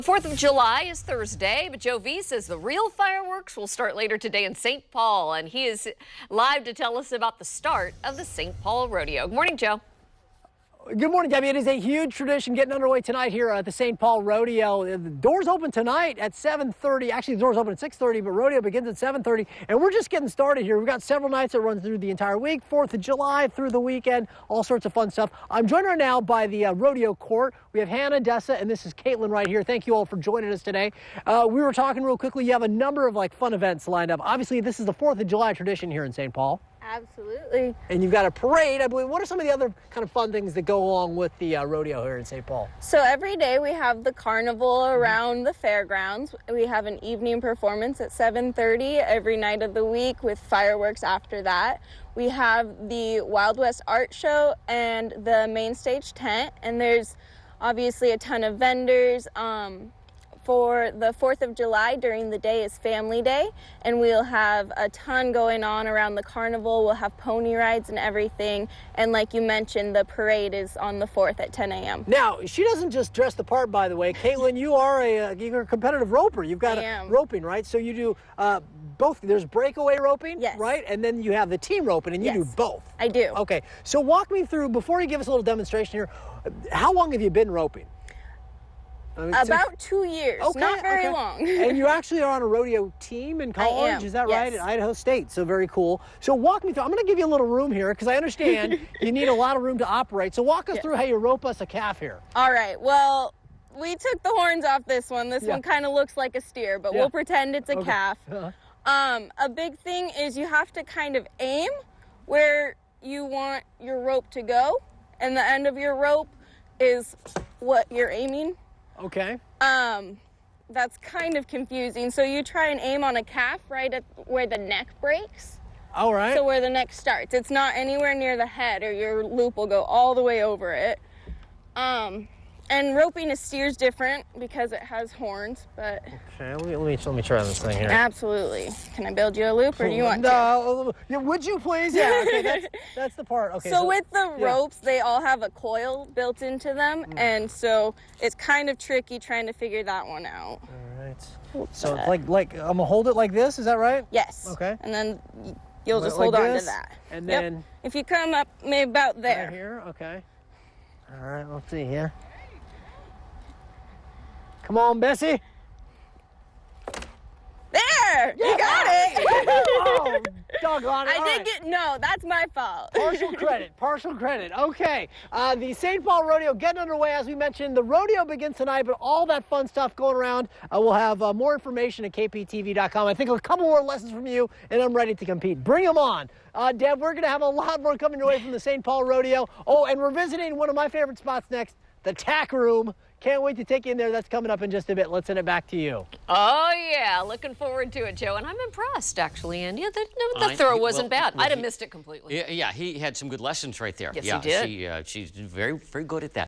4th of July is Thursday, but Joe V says the real fireworks will start later today in St. Paul, and he is live to tell us about the start of the St. Paul Rodeo. Good morning, Joe. Good morning, Debbie. It is a huge tradition getting underway tonight here at the St. Paul Rodeo. The doors open tonight at 7:30. Actually, the doors open at 6:30, but rodeo begins at 7:30. And we're just getting started here. We've got several nights that run through the entire week, 4th of July through the weekend, all sorts of fun stuff. I'm joined right now by the rodeo court. We have Hannah, Dessa, and this is Caitlin right here. Thank you all for joining us today. We were talking real quickly. You have a number of fun events lined up. Obviously, this is the 4th of July tradition here in St. Paul. Absolutely. And you've got a parade, I believe. What are some of the other kind of fun things that go along with the rodeo here in St. Paul? So every day we have the carnival around the fairgrounds. We have an evening performance at 7:30 every night of the week with fireworks after that. We have the Wild West Art Show and the main stage tent, and there's obviously a ton of vendors. For the 4th of July during the day is Family Day, and we'll have a ton going on around the carnival. We'll have pony rides and everything, and like you mentioned, the parade is on the 4th at 10 a.m. Now, she doesn't just dress the part, by the way. Caitlin, you're a competitive roper. You've got roping, right? So you do both. There's breakaway roping, yes, right? And then you have the team roping, and you do both. I do. Okay, so walk me through, before you give us a little demonstration here, how long have you been roping? About 2 years, okay, not very long. And you actually are on a rodeo team in college, I am, is that yes, right? At Idaho State, so very cool. So walk me through, I'm gonna give you a little room here, because I understand you need a lot of room to operate. So walk us through how you rope us a calf here. All right, well, we took the horns off this one. This one kind of looks like a steer, but we'll pretend it's a calf. A big thing is you have to kind of aim where you want your rope to go, and the end of your rope is what you're aiming. Okay. That's kind of confusing. So you try and aim on a calf right at where the neck breaks. All right. So where the neck starts. It's not anywhere near the head, or your loop will go all the way over it. And roping a steer's different because it has horns, but... Okay, let me try this thing here. Absolutely. Can I build you a loop, or do you want to? No, would you please? Yeah, okay, that's the part. Okay. So with the ropes, they all have a coil built into them, and so it's kind of tricky trying to figure that one out. All right. So it's like I'm gonna hold it like this, is that right? Yes. Okay. And then you'll just hold on to that. And then... If you come up maybe about there. Right here, okay. All right, let's see here. Come on, Bessie. There! You got it! Oh, doggone it. No, that's my fault. Partial credit. Okay, the St. Paul Rodeo getting underway. As we mentioned, the rodeo begins tonight, but all that fun stuff going around. We'll have more information at kptv.com. I think a couple more lessons from you, and I'm ready to compete. Bring them on. Deb, we're going to have a lot more coming your way from the St. Paul Rodeo. Oh, and we're visiting one of my favorite spots next, the tack room. Can't wait to take you in there. That's coming up in just a bit. Let's send it back to you. Oh, yeah. Looking forward to it, Joe. And I'm impressed, actually, Andy. The throw wasn't bad. I'd have missed it completely. Yeah, he had some good lessons right there. Yes, he did. She's very, very good at that.